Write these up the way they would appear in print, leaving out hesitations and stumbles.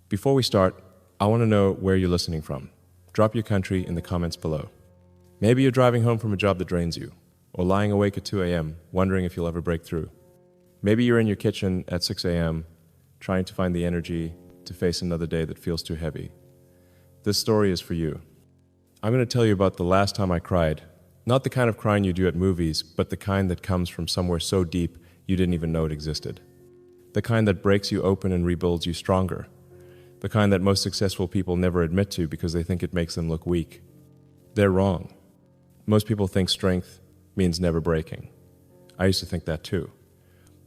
Before we start, I want to know where you're listening from. Drop your country in the comments below. Maybe you're driving home from a job that drains you, or lying awake at 2 a.m. wondering if you'll ever break through. Maybe you're in your kitchen at 6 a.m. trying to find the energy to face another day that feels too heavy. This story is for you. I'm going to tell you about the last time I cried. Not the kind of crying you do at movies, but the kind that comes from somewhere so deep you didn't even know it existed. The kind that breaks you open and rebuilds you stronger. The kind that most successful people never admit to because they think it makes them look weak. They're wrong. Most people think strength means never breaking. I used to think that too.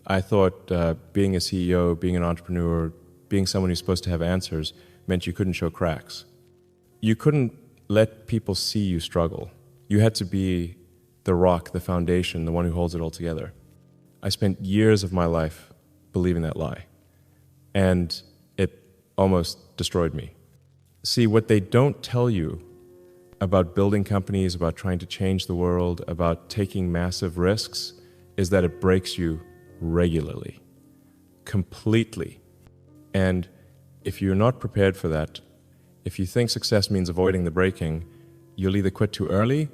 I thought being a CEO, being an entrepreneur, being someone who's supposed to have answers meant you couldn't show cracks. You couldn't let people see you struggle. You had to be the rock, the foundation, the one who holds it all together. I spent years of my life believing that lie, and it almost destroyed me. See, what they don't tell you about building companies, about trying to change the world, about taking massive risks, is that it breaks you regularly, completely. And if you're not prepared for that, if you think success means avoiding the breaking, you'll either quit too early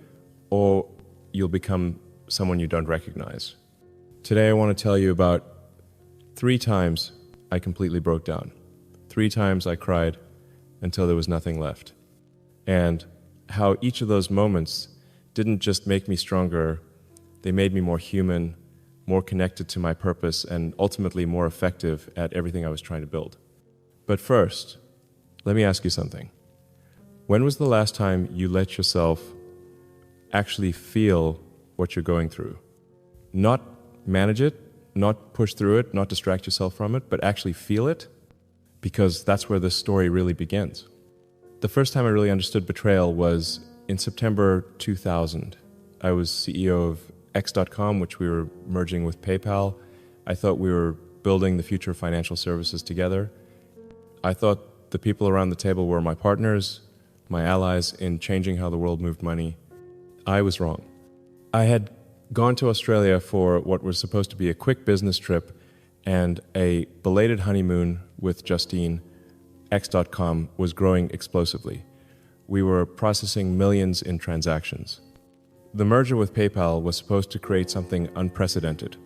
or you'll become someone you don't recognize. Today I want to tell you about 3 times I completely broke down. 3 times I cried until there was nothing left. And how each of those moments didn't just make me stronger, they made me more human, more connected to my purpose, and ultimately more effective at everything I was trying to build. But first, let me ask you something. When was the last time you let yourself actually feel what you're going through? Not manage it, not push through it, not distract yourself from it, but actually feel it, because that's where this story really begins. The first time I really understood betrayal was in September 2000. I was CEO of X.com, which we were merging with PayPal. I thought we were building the future of financial services together. I thought the people around the table were my partners, my allies in changing how the world moved money. I was wrong. I had gone to Australia for what was supposed to be a quick business trip and a belated honeymoon with Justine. X.com was growing explosively. We were processing millions in transactions. The merger with PayPal was supposed to create something unprecedented,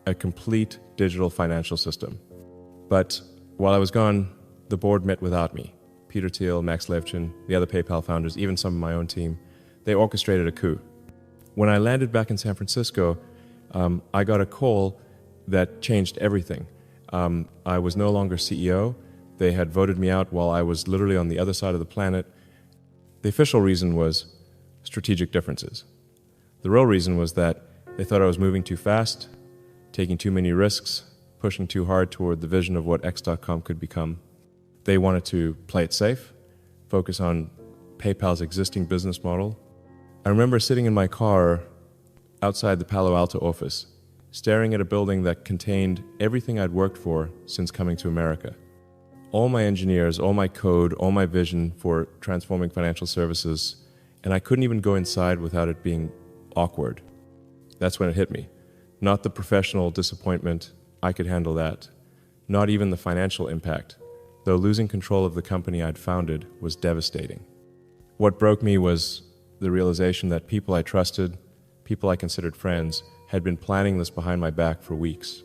a complete digital financial system. But while I was gone, the board met without me. Peter Thiel, Max Levchin, the other PayPal founders, even some of my own team, they orchestrated a coup. When I landed back in San Francisco, I got a call that changed everything. I was no longer CEO. They had voted me out while I was literally on the other side of the planet. The official reason was strategic differences. The real reason was that they thought I was moving too fast, taking too many risks, pushing too hard toward the vision of what X.com could become. They wanted to play it safe, focus on PayPal's existing business model. I remember sitting in my car outside the Palo Alto office, staring at a building that contained everything I'd worked for since coming to America. All my engineers, all my code, all my vision for transforming financial services, and I couldn't even go inside without it being awkward. That's when it hit me. Not the professional disappointment, I could handle that. Not even the financial impact, though losing control of the company I'd founded was devastating. What broke me was the realization that people I trusted, people I considered friends, had been planning this behind my back for weeks.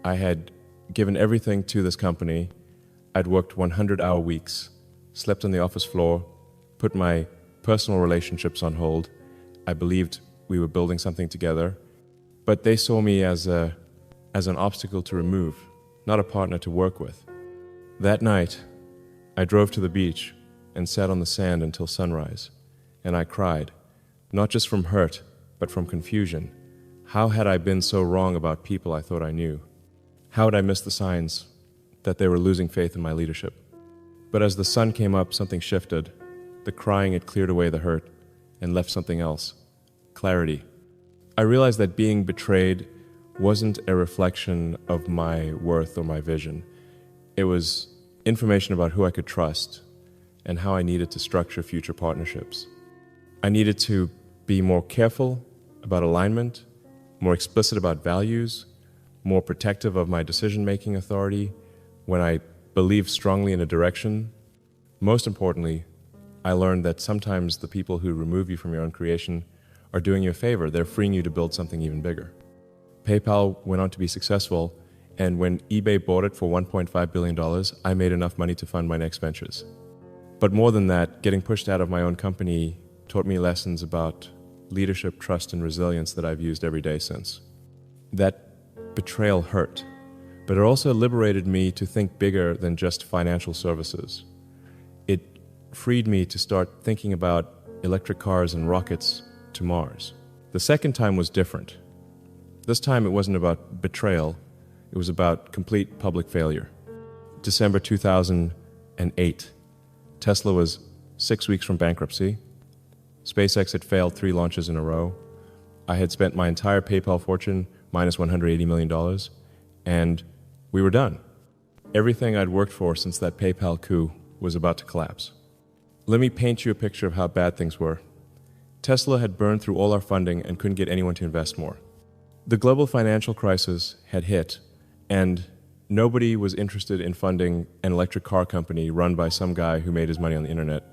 I had given everything to this company. I'd worked 100-hour weeks, slept on the office floor, put my personal relationships on hold. I believed we were building something together, but they saw me as an obstacle to remove, not a partner to work with. That night, I drove to the beach and sat on the sand until sunrise, and I cried, not just from hurt, but from confusion. How had I been so wrong about people I thought I knew? How had I missed the signs that they were losing faith in my leadership? But as the sun came up, something shifted. The crying had cleared away the hurt and left something else. Clarity. I realized that being betrayed wasn't a reflection of my worth or my vision. It was information about who I could trust and how I needed to structure future partnerships. I needed to be more careful about alignment, more explicit about values, more protective of my decision-making authority when I believe strongly in a direction. Most importantly, I learned that sometimes the people who remove you from your own creation are doing you a favor. They're freeing you to build something even bigger. PayPal went on to be successful, and when eBay bought it for $1.5 billion, I made enough money to fund my next ventures. But more than that, getting pushed out of my own company taught me lessons about leadership, trust, and resilience that I've used every day since. That betrayal hurt, but it also liberated me to think bigger than just financial services. It freed me to start thinking about electric cars and rockets to Mars. The second time was different. This time it wasn't about betrayal, it was about complete public failure. December 2008, Tesla was 6 weeks from bankruptcy. SpaceX had failed 3 launches in a row. I had spent my entire PayPal fortune minus $180 million, and we were done. Everything I'd worked for since that PayPal coup was about to collapse. Let me paint you a picture of how bad things were. Tesla had burned through all our funding and couldn't get anyone to invest more. The global financial crisis had hit, and nobody was interested in funding an electric car company run by some guy who made his money on the internet.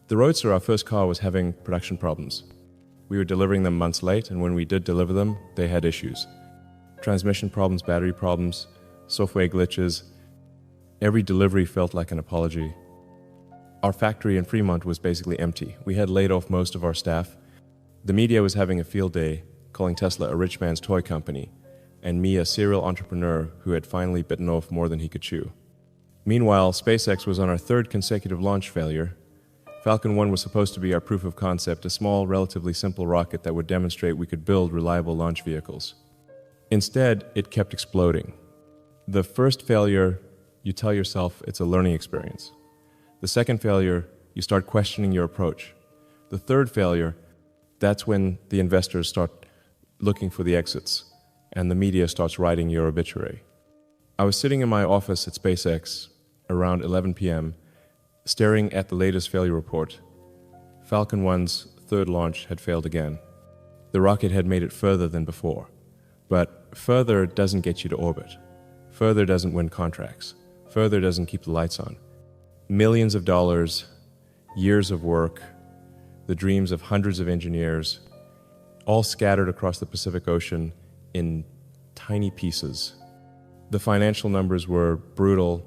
The Roadster, our first car, was having production problems. We were delivering them months late, and when we did deliver them, they had issues. Transmission problems, battery problems, software glitches. Every delivery felt like an apology. Our factory in Fremont was basically empty. We had laid off most of our staff. The media was having a field day, calling Tesla a rich man's toy company, and me a serial entrepreneur who had finally bitten off more than he could chew. Meanwhile, SpaceX was on our 3rd consecutive launch failure. Falcon 1 was supposed to be our proof of concept, a small, relatively simple rocket that would demonstrate we could build reliable launch vehicles. Instead, it kept exploding. The first failure, you tell yourself it's a learning experience. The second failure, you start questioning your approach. The third failure, that's when the investors start looking for the exits, and the media starts writing your obituary. I was sitting in my office at SpaceX around 11 p.m., staring at the latest failure report. Falcon 1's 3rd launch had failed again. The rocket had made it further than before. But further doesn't get you to orbit. Further doesn't win contracts. Further doesn't keep the lights on. Millions of dollars, years of work, the dreams of hundreds of engineers, all scattered across the Pacific Ocean in tiny pieces. The financial numbers were brutal.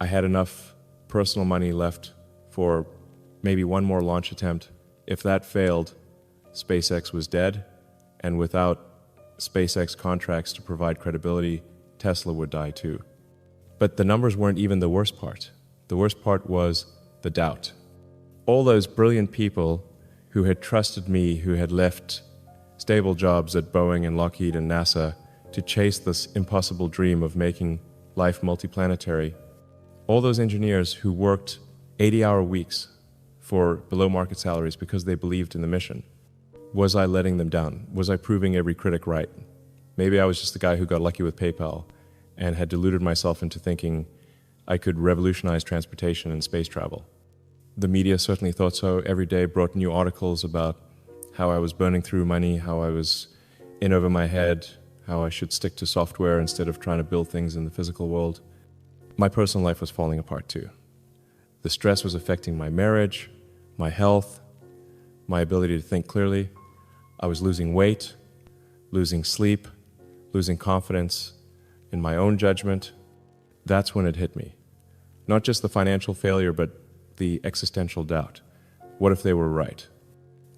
I had enough personal money left for maybe one more launch attempt. If that failed, SpaceX was dead, and without SpaceX contracts to provide credibility, Tesla would die too. But the numbers weren't even the worst part. The worst part was the doubt. All those brilliant people who had trusted me, who had left stable jobs at Boeing and Lockheed and NASA to chase this impossible dream of making life multiplanetary. All those engineers who worked 80-hour weeks for below-market salaries because they believed in the mission. Was I letting them down? Was I proving every critic right? Maybe I was just the guy who got lucky with PayPal and had deluded myself into thinking I could revolutionize transportation and space travel. The media certainly thought so. Every day brought new articles about how I was burning through money, how I was in over my head, how I should stick to software instead of trying to build things in the physical world. My personal life was falling apart too. The stress was affecting my marriage, my health, my ability to think clearly. I was losing weight, losing sleep, losing confidence in my own judgment. That's when it hit me. Not just the financial failure, but the existential doubt. What if they were right?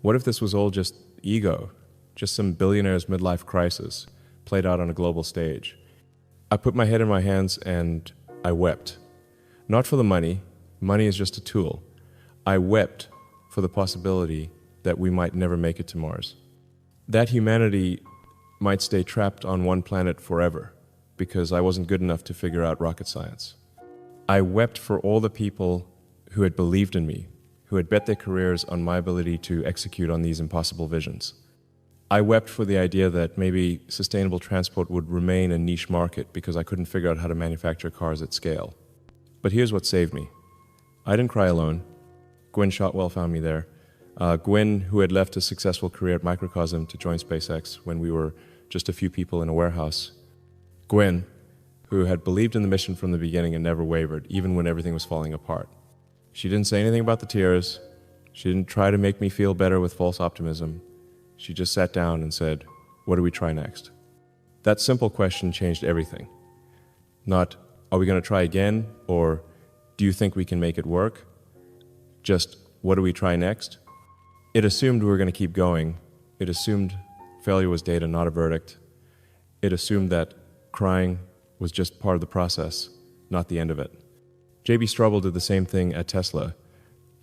What if this was all just ego, just some billionaire's midlife crisis played out on a global stage? I put my head in my hands and I wept. Not for the money. Money is just a tool. I wept for the possibility that we might never make it to Mars. That humanity might stay trapped on one planet forever because I wasn't good enough to figure out rocket science. I wept for all the people who had believed in me, who had bet their careers on my ability to execute on these impossible visions. I wept for the idea that maybe sustainable transport would remain a niche market because I couldn't figure out how to manufacture cars at scale. But here's what saved me. I didn't cry alone. Gwynne Shotwell found me there. Gwynne, who had left a successful career at Microcosm to join SpaceX when we were just a few people in a warehouse. Gwynne, who had believed in the mission from the beginning and never wavered, even when everything was falling apart. She didn't say anything about the tears. She didn't try to make me feel better with false optimism. She just sat down and said, "What do we try next?" That simple question changed everything. Not, "Are we going to try again?" or "Do you think we can make it work?" Just, "What do we try next?" It assumed we were going to keep going. It assumed failure was data, not a verdict. It assumed that crying was just part of the process, not the end of it. J.B. Straubel did the same thing at Tesla.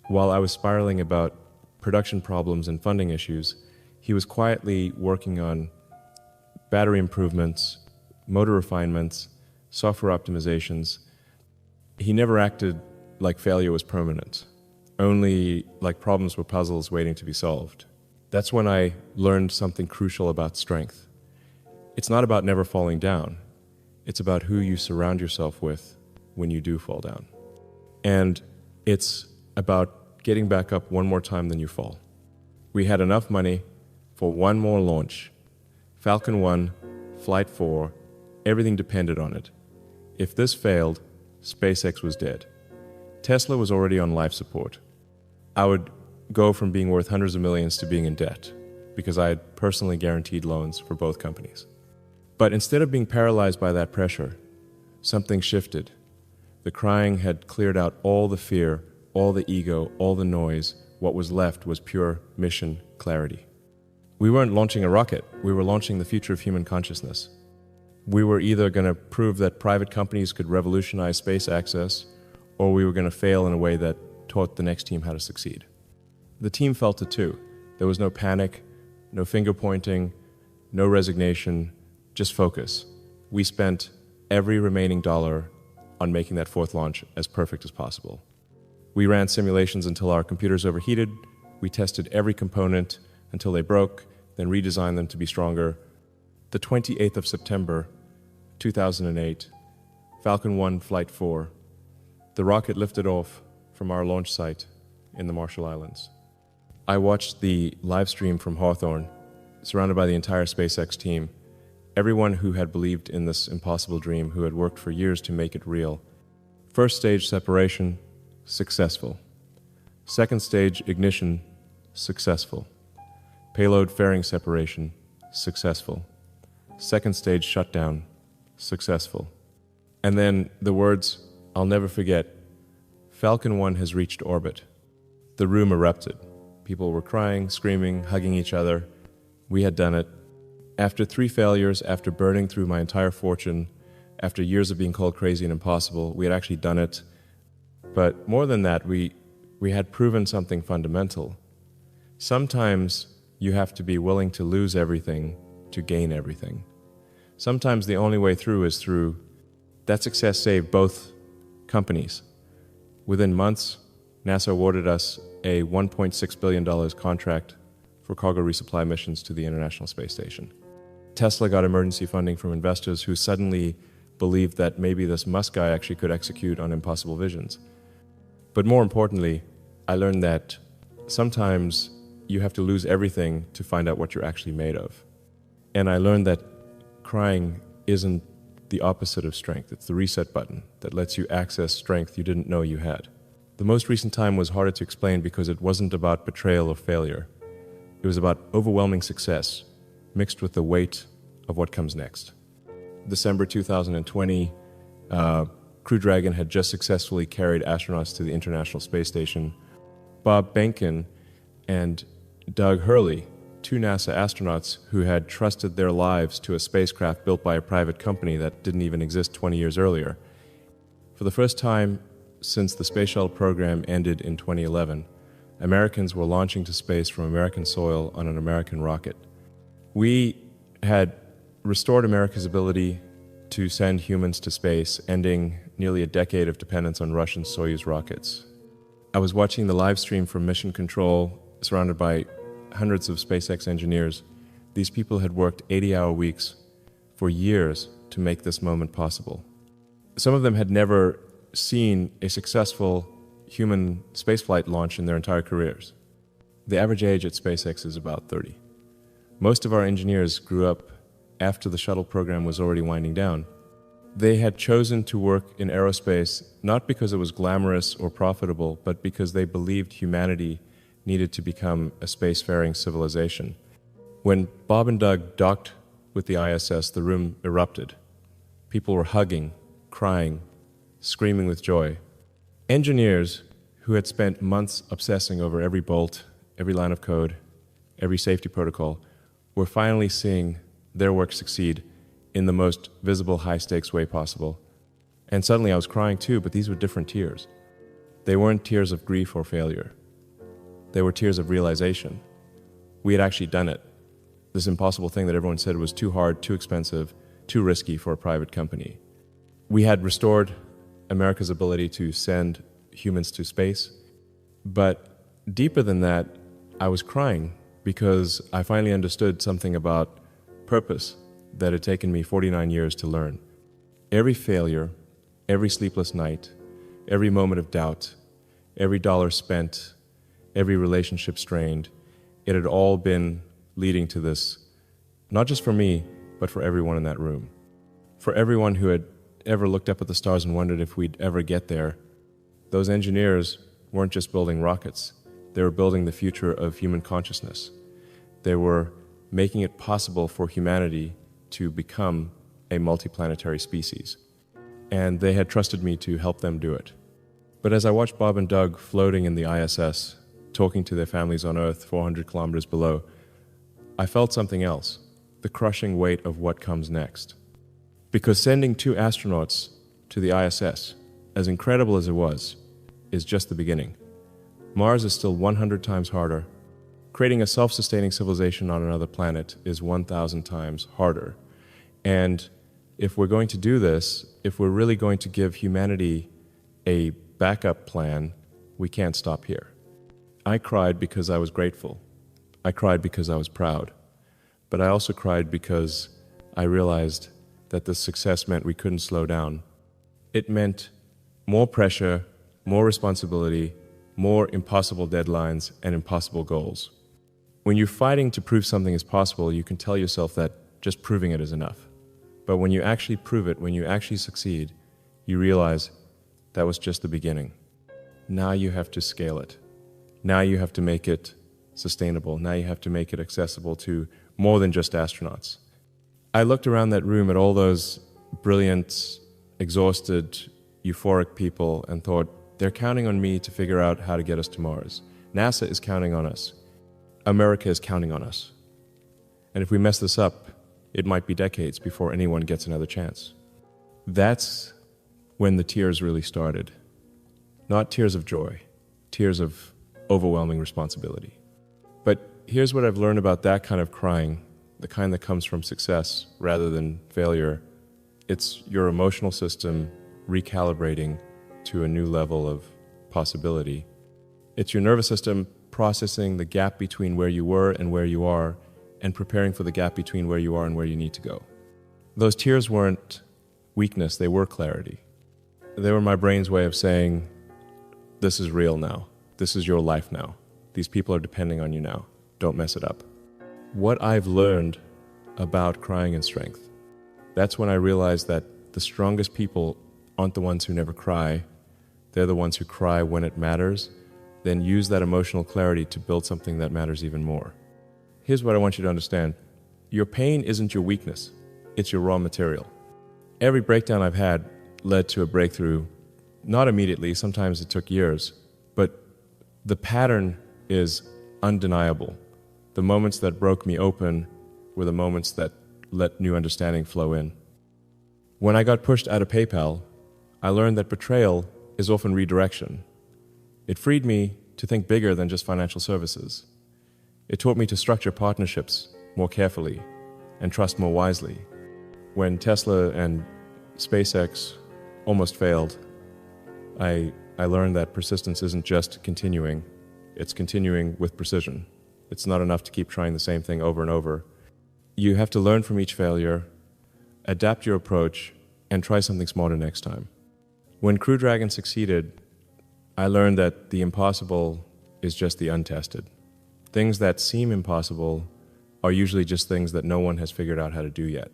While I was spiraling about production problems and funding issues, he was quietly working on battery improvements, motor refinements, software optimizations. He never acted like failure was permanent, only like problems were puzzles waiting to be solved. That's when I learned something crucial about strength. It's not about never falling down. It's about who you surround yourself with when you do fall down. And it's about getting back up one more time than you fall. We had enough money for one more launch. Falcon 1, Flight 4, everything depended on it. If this failed, SpaceX was dead. Tesla was already on life support. I would go from being worth hundreds of millions to being in debt because I had personally guaranteed loans for both companies. But instead of being paralyzed by that pressure, something shifted. The crying had cleared out all the fear, all the ego, all the noise. What was left was pure mission clarity. We weren't launching a rocket. We were launching the future of human consciousness. We were either going to prove that private companies could revolutionize space access, or we were going to fail in a way that taught the next team how to succeed. The team felt it too. There was no panic, no finger pointing, no resignation, just focus. We spent every remaining dollar on making that fourth launch as perfect as possible. We ran simulations until our computers overheated. We tested every component until they broke, then redesigned them to be stronger. The 28th of September, 2008, Falcon 1 Flight 4, the rocket lifted off from our launch site in the Marshall Islands. I watched the live stream from Hawthorne, surrounded by the entire SpaceX team, everyone who had believed in this impossible dream, who had worked for years to make it real. First stage separation, successful. Second stage ignition, successful. Payload fairing separation, successful. Second stage shutdown, successful. And then the words I'll never forget, Falcon 1 has reached orbit. The room erupted. People were crying, screaming, hugging each other. We had done it. After 3 failures, after burning through my entire fortune, after years of being called crazy and impossible, we had actually done it. But more than that, we had proven something fundamental. Sometimes you have to be willing to lose everything to gain everything. Sometimes the only way through is through. That success saved both companies. Within months, NASA awarded us a $1.6 billion contract for cargo resupply missions to the International Space Station. Tesla got emergency funding from investors who suddenly believed that maybe this Musk guy actually could execute on impossible visions. But more importantly, I learned that sometimes you have to lose everything to find out what you're actually made of. And I learned that crying isn't the opposite of strength. It's the reset button that lets you access strength you didn't know you had. The most recent time was harder to explain because it wasn't about betrayal or failure. It was about overwhelming success mixed with the weight of what comes next. December 2020, Crew Dragon had just successfully carried astronauts to the International Space Station. Bob Behnken and Doug Hurley, 2 NASA astronauts who had trusted their lives to a spacecraft built by a private company that didn't even exist 20 years earlier. For the first time since the space shuttle program ended in 2011, Americans were launching to space from American soil on an American rocket. We had restored America's ability to send humans to space, ending nearly a decade of dependence on Russian Soyuz rockets. I was watching the live stream from Mission Control, surrounded by hundreds of SpaceX engineers. These people had worked 80-hour weeks for years to make this moment possible. Some of them had never seen a successful human spaceflight launch in their entire careers. The average age at SpaceX is about 30. Most of our engineers grew up after the shuttle program was already winding down. They had chosen to work in aerospace not because it was glamorous or profitable, but because they believed humanity needed to become a spacefaring civilization. When Bob and Doug docked with the ISS, the room erupted. People were hugging, crying, screaming with joy. Engineers who had spent months obsessing over every bolt, every line of code, every safety protocol, were finally seeing their work succeed in the most visible, high-stakes way possible. And suddenly I was crying too, but these were different tears. They weren't tears of grief or failure. They were tears of realization. We had actually done it. This impossible thing that everyone said was too hard, too expensive, too risky for a private company. We had restored America's ability to send humans to space. But deeper than that, I was crying because I finally understood something about purpose that had taken me 49 years to learn. Every failure, every sleepless night, every moment of doubt, every dollar spent, every relationship strained, it had all been leading to this, not just for me, but for everyone in that room. For everyone who had ever looked up at the stars and wondered if we'd ever get there, those engineers weren't just building rockets. They were building the future of human consciousness. They were making it possible for humanity to become a multiplanetary species. And they had trusted me to help them do it. But as I watched Bob and Doug floating in the ISS, talking to their families on Earth 400 kilometers below, I felt something else, the crushing weight of what comes next. Because sending 2 astronauts to the ISS, as incredible as it was, is just the beginning. Mars is still 100 times harder. Creating a self-sustaining civilization on another planet is 1,000 times harder. And if we're going to do this, if we're really going to give humanity a backup plan, we can't stop here. I cried because I was grateful. I cried because I was proud. But I also cried because I realized that this success meant we couldn't slow down. It meant more pressure, more responsibility, more impossible deadlines, and impossible goals. When you're fighting to prove something is possible, you can tell yourself that just proving it is enough. But when you actually prove it, when you actually succeed, you realize that was just the beginning. Now you have to scale it. Now you have to make it sustainable. Now you have to make it accessible to more than just astronauts. I looked around that room at all those brilliant, exhausted, euphoric people and thought, they're counting on me to figure out how to get us to Mars. NASA is counting on us. America is counting on us. And if we mess this up, it might be decades before anyone gets another chance. That's when the tears really started. Not tears of joy, tears of overwhelming responsibility. But here's what I've learned about that kind of crying, the kind that comes from success rather than failure. It's your emotional system recalibrating to a new level of possibility. It's your nervous system processing the gap between where you were and where you are, and preparing for the gap between where you are and where you need to go. Those tears weren't weakness, they were clarity. They were my brain's way of saying, this is real now. This is your life now. These people are depending on you now. Don't mess it up. What I've learned about crying and strength, that's when I realized that the strongest people aren't the ones who never cry. They're the ones who cry when it matters, then use that emotional clarity to build something that matters even more. Here's what I want you to understand. Your pain isn't your weakness. It's your raw material. Every breakdown I've had led to a breakthrough, not immediately, sometimes it took years, but the pattern is undeniable. The moments that broke me open were the moments that let new understanding flow in. When I got pushed out of PayPal, I learned that betrayal is often redirection. It freed me to think bigger than just financial services. It taught me to structure partnerships more carefully and trust more wisely. When Tesla and SpaceX almost failed, I learned that persistence isn't just continuing, it's continuing with precision. It's not enough to keep trying the same thing over and over. You have to learn from each failure, adapt your approach, and try something smarter next time. When Crew Dragon succeeded, I learned that the impossible is just the untested. Things that seem impossible are usually just things that no one has figured out how to do yet.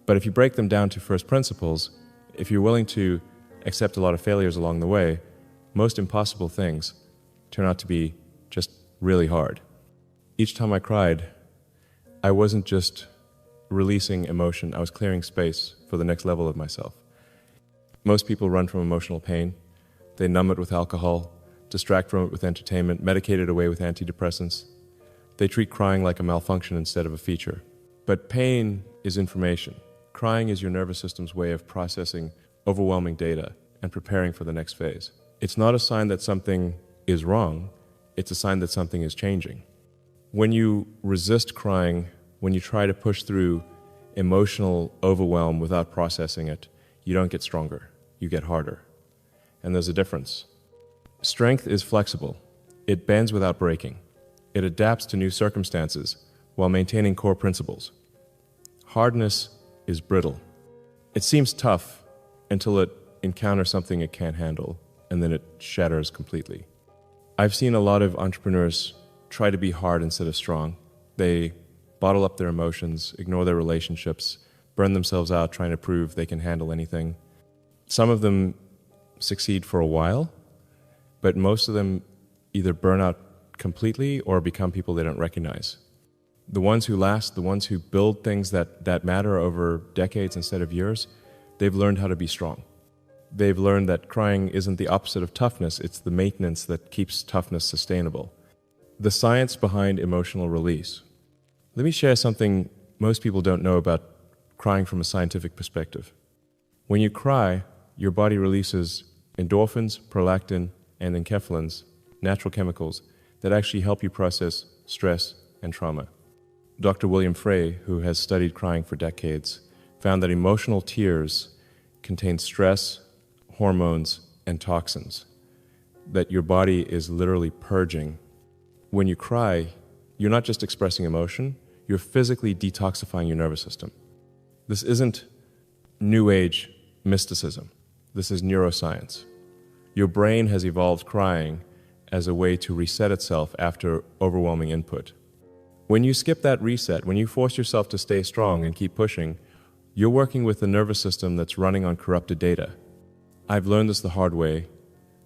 But if you break them down to first principles, If you're willing to accept a lot of failures along the way, most impossible things turn out to be just really hard. Each time I cried, I wasn't just releasing emotion, I was clearing space for the next level of myself. Most people run from emotional pain. They numb it with alcohol, distract from it with entertainment, medicate it away with antidepressants. They treat crying like a malfunction instead of a feature. But pain is information. Crying is your nervous system's way of processing overwhelming data and preparing for the next phase. It's not a sign that something is wrong, it's a sign that something is changing. When you resist crying, when you try to push through emotional overwhelm without processing it, you don't get stronger, you get harder. And there's a difference. Strength is flexible. It bends without breaking. It adapts to new circumstances while maintaining core principles. Hardness is brittle. It seems tough until it encounters something it can't handle, and then it shatters completely. I've seen a lot of entrepreneurs try to be hard instead of strong. They bottle up their emotions, ignore their relationships, burn themselves out trying to prove they can handle anything. Some of them succeed for a while, but most of them either burn out completely or become people they don't recognize. The ones who last, the ones who build things that matter over decades instead of years, they've learned how to be strong. They've learned that crying isn't the opposite of toughness, it's the maintenance that keeps toughness sustainable. The science behind emotional release. Let me share something most people don't know about crying from a scientific perspective. When you cry, your body releases endorphins, prolactin, and enkephalins, natural chemicals, that actually help you process stress and trauma. Dr. William Frey, who has studied crying for decades, found that emotional tears contain stress, hormones, and toxins that your body is literally purging. When you cry, you're not just expressing emotion, you're physically detoxifying your nervous system. This isn't New Age mysticism. This is neuroscience. Your brain has evolved crying as a way to reset itself after overwhelming input. When you skip that reset, when you force yourself to stay strong and keep pushing, you're working with a nervous system that's running on corrupted data. I've learned this the hard way.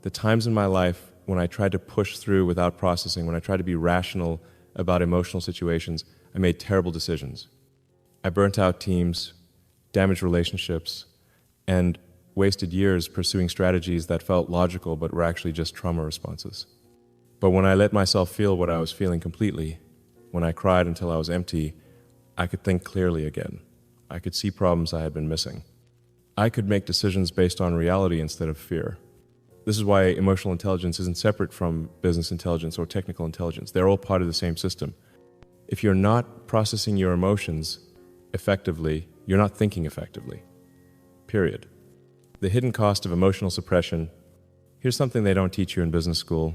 The times in my life when I tried to push through without processing, when I tried to be rational about emotional situations, I made terrible decisions. I burnt out teams, damaged relationships, and wasted years pursuing strategies that felt logical but were actually just trauma responses. But when I let myself feel what I was feeling completely, when I cried until I was empty, I could think clearly again. I could see problems I had been missing. I could make decisions based on reality instead of fear. This is why emotional intelligence isn't separate from business intelligence or technical intelligence. They're all part of the same system. If you're not processing your emotions effectively, you're not thinking effectively. Period. The hidden cost of emotional suppression. Here's something they don't teach you in business school.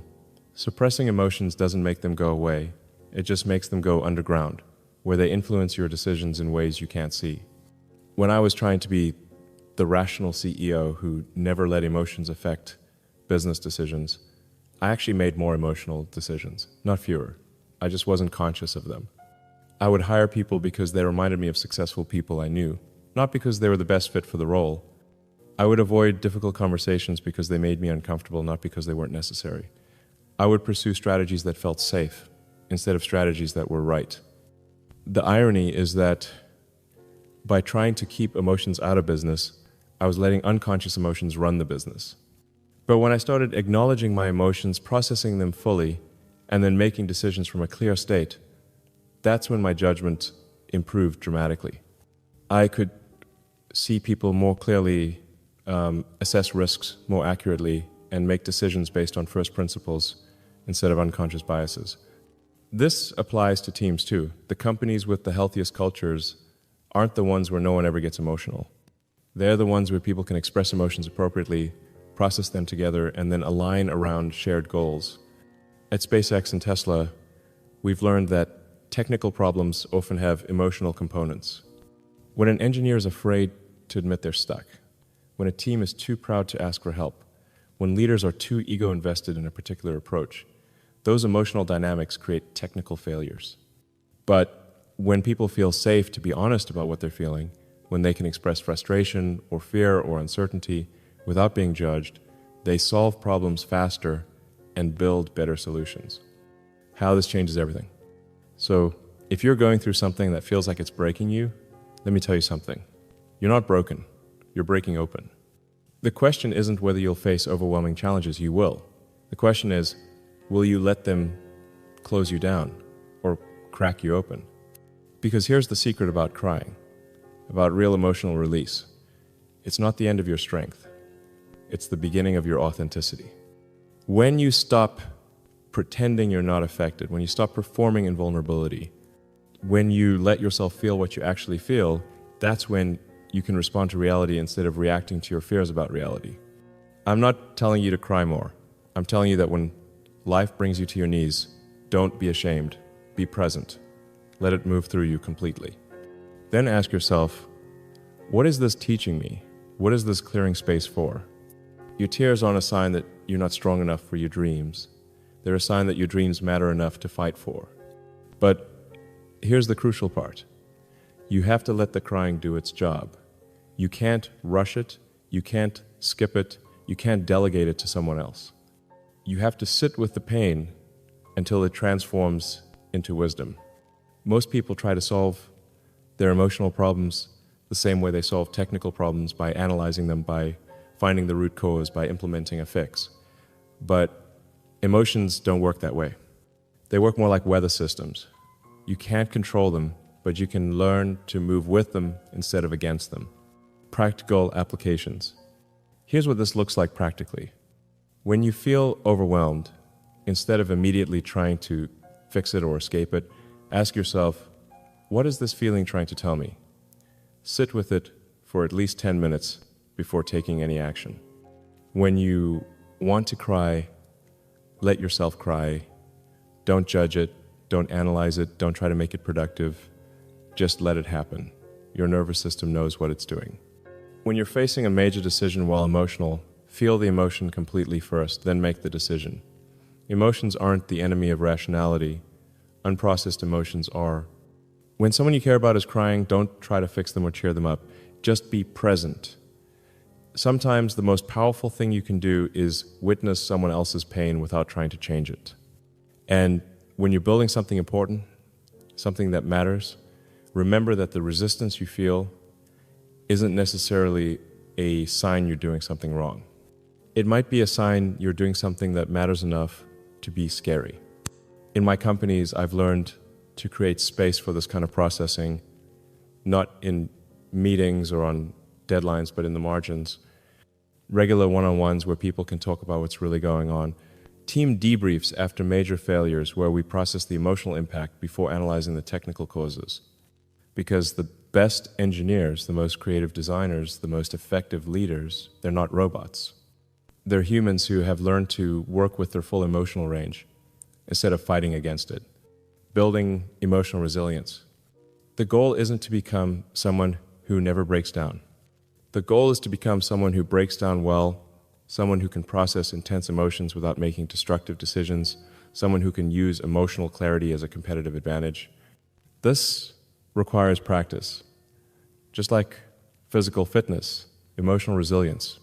Suppressing emotions doesn't make them go away. It just makes them go underground, where they influence your decisions in ways you can't see. When I was trying to be the rational CEO who never let emotions affect business decisions, I actually made more emotional decisions, not fewer. I just wasn't conscious of them. I would hire people because they reminded me of successful people I knew, not because they were the best fit for the role. I would avoid difficult conversations because they made me uncomfortable, not because they weren't necessary. I would pursue strategies that felt safe instead of strategies that were right. The irony is that by trying to keep emotions out of business, I was letting unconscious emotions run the business. But when I started acknowledging my emotions, processing them fully, and then making decisions from a clear state, that's when my judgment improved dramatically. I could see people more clearly, assess risks more accurately, and make decisions based on first principles instead of unconscious biases. This applies to teams too. The companies with the healthiest cultures aren't the ones where no one ever gets emotional. They're the ones where people can express emotions appropriately, process them together, and then align around shared goals. At SpaceX and Tesla, we've learned that technical problems often have emotional components. When an engineer is afraid to admit they're stuck, when a team is too proud to ask for help, when leaders are too ego-invested in a particular approach, those emotional dynamics create technical failures. But when people feel safe to be honest about what they're feeling, when they can express frustration or fear or uncertainty without being judged, they solve problems faster and build better solutions. How this changes everything. So, if you're going through something that feels like it's breaking you, let me tell you something. You're not broken. You're breaking open. The question isn't whether you'll face overwhelming challenges. You will. The question is, will you let them close you down or crack you open? Because here's the secret about crying, about real emotional release. It's not the end of your strength. It's the beginning of your authenticity. When you stop pretending you're not affected, when you stop performing in vulnerability, when you let yourself feel what you actually feel, that's when you can respond to reality instead of reacting to your fears about reality. I'm not telling you to cry more. I'm telling you that when life brings you to your knees, don't be ashamed. Be present. Let it move through you completely. Then ask yourself, what is this teaching me? What is this clearing space for? Your tears aren't a sign that you're not strong enough for your dreams. They're a sign that your dreams matter enough to fight for. But here's the crucial part. You have to let the crying do its job. You can't rush it. You can't skip it. You can't delegate it to someone else. You have to sit with the pain until it transforms into wisdom. Most people try to solve their emotional problems the same way they solve technical problems, by analyzing them, by finding the root cause, by implementing a fix. But emotions don't work that way. They work more like weather systems. You can't control them, but you can learn to move with them instead of against them. Practical applications. Here's what this looks like practically. When you feel overwhelmed, instead of immediately trying to fix it or escape it, ask yourself, what is this feeling trying to tell me? Sit with it for at least 10 minutes before taking any action. When you want to cry, let yourself cry. Don't judge it. Don't analyze it. Don't try to make it productive. Just let it happen. Your nervous system knows what it's doing. When you're facing a major decision while emotional, feel the emotion completely first, then make the decision. Emotions aren't the enemy of rationality. Unprocessed emotions are. When someone you care about is crying, don't try to fix them or cheer them up. Just be present. Sometimes the most powerful thing you can do is witness someone else's pain without trying to change it. And when you're building something important, something that matters, remember that the resistance you feel isn't necessarily a sign you're doing something wrong. It might be a sign you're doing something that matters enough to be scary. In my companies, I've learned to create space for this kind of processing, not in meetings or on deadlines, but in the margins. Regular one-on-ones where people can talk about what's really going on. Team debriefs after major failures where we process the emotional impact before analyzing the technical causes. Because the best engineers, the most creative designers, the most effective leaders, they're not robots. They're humans who have learned to work with their full emotional range instead of fighting against it. Building emotional resilience. The goal isn't to become someone who never breaks down. The goal is to become someone who breaks down well, someone who can process intense emotions without making destructive decisions, someone who can use emotional clarity as a competitive advantage. This requires practice. Just like physical fitness, emotional resilience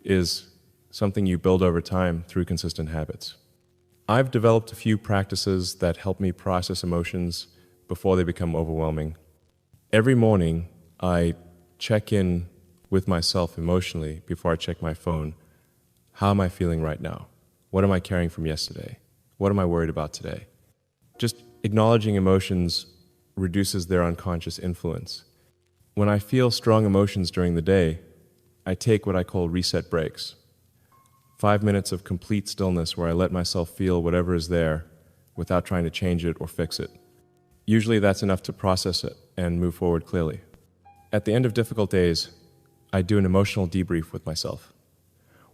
is something you build over time through consistent habits. I've developed a few practices that help me process emotions before they become overwhelming. Every morning, I check in with myself emotionally before I check my phone. How am I feeling right now? What am I carrying from yesterday? What am I worried about today? Just acknowledging emotions reduces their unconscious influence. When I feel strong emotions during the day, I take what I call reset breaks. 5 minutes of complete stillness where I let myself feel whatever is there without trying to change it or fix it. Usually that's enough to process it and move forward clearly. At the end of difficult days, I do an emotional debrief with myself.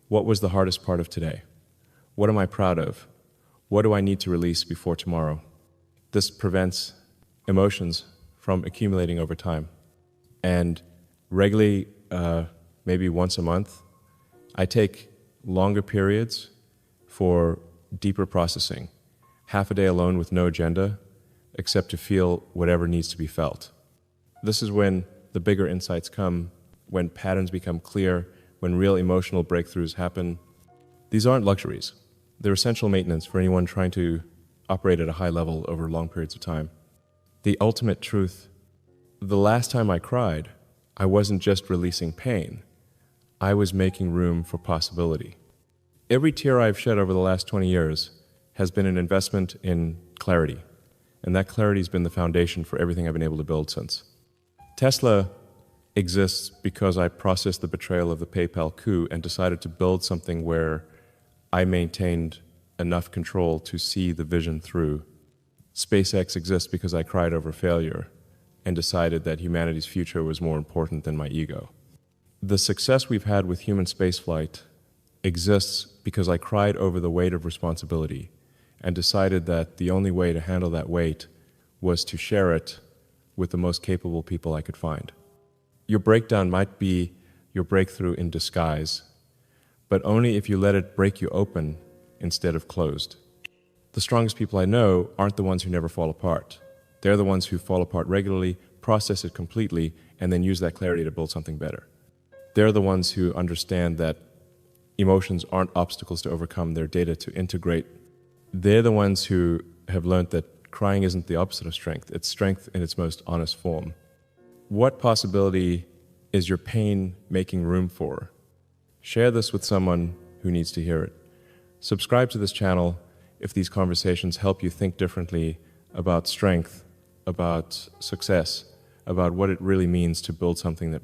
What was the hardest part of today? What am I proud of? What do I need to release before tomorrow? This prevents emotions from accumulating over time. And regularly, maybe once a month, I take longer periods for deeper processing. Half a day alone with no agenda, except to feel whatever needs to be felt. This is when the bigger insights come, when patterns become clear, when real emotional breakthroughs happen. These aren't luxuries. They're essential maintenance for anyone trying to operate at a high level over long periods of time. The ultimate truth: the last time I cried, I wasn't just releasing pain. I was making room for possibility. Every tear I've shed over the last 20 years has been an investment in clarity, and that clarity has been the foundation for everything I've been able to build since. Tesla exists because I processed the betrayal of the PayPal coup and decided to build something where I maintained enough control to see the vision through. SpaceX exists because I cried over failure and decided that humanity's future was more important than my ego. The success we've had with human spaceflight exists because I cried over the weight of responsibility and decided that the only way to handle that weight was to share it with the most capable people I could find. Your breakdown might be your breakthrough in disguise, but only if you let it break you open instead of closed. The strongest people I know aren't the ones who never fall apart. They're the ones who fall apart regularly, process it completely, and then use that clarity to build something better. They're the ones who understand that emotions aren't obstacles to overcome, they're data to integrate. They're the ones who have learned that crying isn't the opposite of strength, it's strength in its most honest form. What possibility is your pain making room for? Share this with someone who needs to hear it. Subscribe to this channel if these conversations help you think differently about strength, about success, about what it really means to build something that matters.